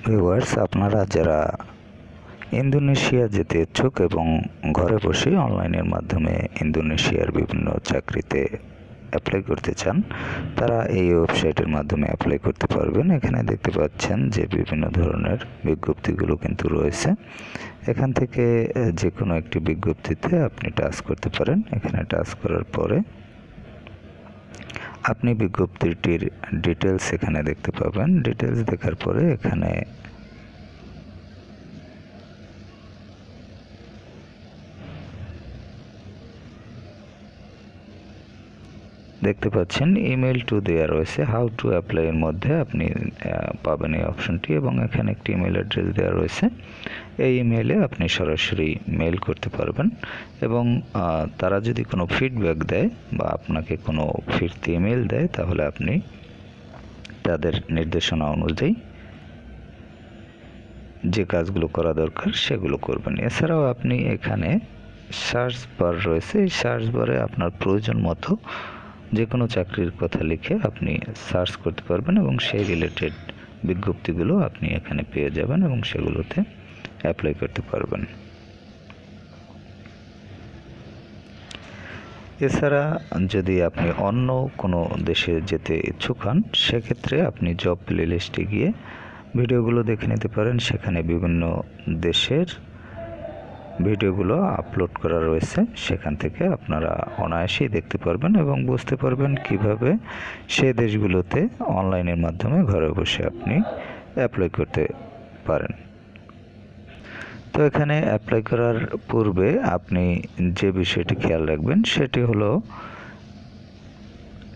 Viewers, আপনারা যারা Indonesia যেতে ইচ্ছুক এবং ঘরে বসে অনলাইনের মাধ্যমে ইন্দোনেশিয়ার বিভিন্ন চাকরিতে অ্যাপ্লাই করতে চান, তারা এই ওয়েবসাইটের মাধ্যমে অ্যাপ্লাই করতে পারবেন। এখানে দেখতে পাচ্ছেন যে বিভিন্ন ধরনের বিজ্ঞপ্তিগুলো কিন্তু রয়েছে। এখান থেকে যে কোনো একটি বিজ্ঞপ্তিতে আপনি টাচ করতে পারেন। এখানে টাচ করার পরে আপনি বিজ্ঞপ্তিটির ডিটেলস এখানে দেখতে পাবেন। ডিটেলস দেখার পরে এখানে দেখতে পাচ্ছেন ইমেল টু দেয়া রয়েছে, হাউ টু অ্যাপ্লাই এর মধ্যে আপনি পাবেন এই অপশনটি, এবং এখানে একটি ইমেল অ্যাড্রেস দেওয়া রয়েছে। এই ইমেলে আপনি সরাসরি মেল করতে পারবেন, এবং তারা যদি কোনো ফিডব্যাক দেয় বা আপনাকে কোনো ফিরতি ইমেল দেয়, তাহলে আপনি তাদের নির্দেশনা অনুযায়ী যে কাজগুলো করা দরকার সেগুলো করবেন। এছাড়াও আপনি এখানে সার্চ বার রয়েছে, এই সার্চ বারে আপনার প্রয়োজন মতো যে কোনো চাকরির কথা লিখে আপনি সার্চ করতে পারবেন, এবং সেই রিলেটেড বিজ্ঞপ্তিগুলো আপনি এখানে পেয়ে যাবেন এবং সেগুলোতে অ্যাপ্লাই করতে পারবেন। এছাড়া যদি আপনি অন্য কোনো দেশে যেতে ইচ্ছুক হন, সেক্ষেত্রে আপনি জব প্লে লিস্টে গিয়ে ভিডিওগুলো দেখে নিতে পারেন। সেখানে বিভিন্ন দেশের ভিডিওগুলো আপলোড করা রয়েছে, সেখান থেকে আপনারা অনায়াসেই দেখতে পারবেন এবং বুঝতে পারবেন কিভাবে সেই দেশগুলোতে অনলাইনের মাধ্যমে ঘরে বসে আপনি অ্যাপ্লাই করতে পারেন। তো এখানে অ্যাপ্লাই করার পূর্বে আপনি যে বিষয়টি খেয়াল রাখবেন সেটি হলো,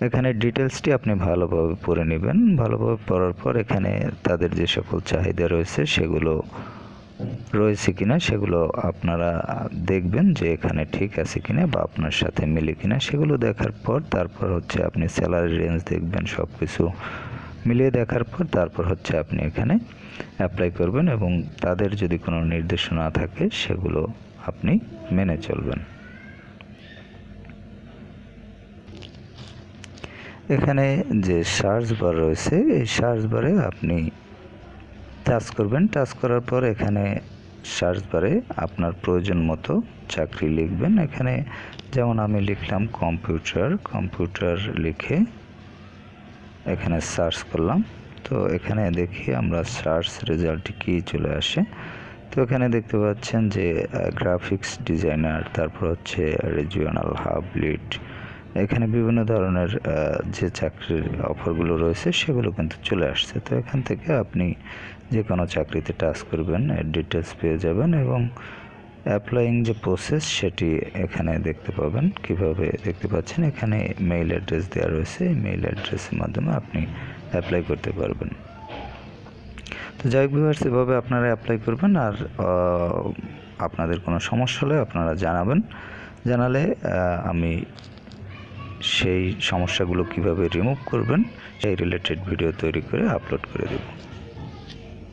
এখানে ডিটেলসটি আপনি ভালোভাবে পড়ে নেবেন। ভালোভাবে পড়ার পর এখানে তাদের যে সকল চাহিদা রয়েছে সেগুলো রয়েছে কিনা সেগুলো আপনারা দেখবেন যে এখানে ঠিক আছে কিনা বা আপনার সাথে মিলে কিনা। সেগুলো দেখার পর তারপর হচ্ছে আপনি স্যালারি রেঞ্জ দেখবেন, সব কিছু মিলিয়ে দেখার পর তারপর হচ্ছে আপনি এখানে অ্যাপ্লাই করবেন, এবং তাদের যদি কোনো নির্দেশনা থাকে সেগুলো আপনি মেনে চলবেন। এখানে যে সার্চ বার রয়েছে, এই সার্চ বারে আপনি টাচ করবেন। টাচ করার পর এখানে সার্চ বারে আপনার প্রয়োজন মতো চাকরি লিখবেন। এখানে যেমন আমি লিখলাম কম্পিউটার লিখে এখানে সার্চ করলাম। তো এখানে দেখি আমরা সার্চ রেজাল্টটি কি চলে আসে। তো এখানে দেখতে পাচ্ছেন যে গ্রাফিক্স ডিজাইনার, তারপর হচ্ছে রিজিওনাল হাব লিড, এখানে বিভিন্ন ধরনের যে চাকরির অফারগুলো রয়েছে সেগুলো কিন্তু চলে আসছে। তো এখান থেকে আপনি যে কোনো চাকরিতে টাচ করবেন, এর ডিটেলস পেয়ে যাবেন, এবং অ্যাপ্লাইং যে প্রসেস সেটি এখানে দেখতে পাবেন। কিভাবে দেখতে পাচ্ছেন, এখানে মেইল অ্যাড্রেস দেওয়া রয়েছে, এই মেইল অ্যাড্রেসের মাধ্যমে আপনি অ্যাপ্লাই করতে পারবেন। তো যাই হোক ভিউয়ার্স, এভাবে আপনারা অ্যাপ্লাই করবেন। আর আপনাদের কোনো সমস্যা হলে আপনারা জানালে আমি সেই সমস্যাগুলো কিভাবে রিমুভ করবেন সেই রিলেটেড ভিডিও তৈরি করে আপলোড করে দেব।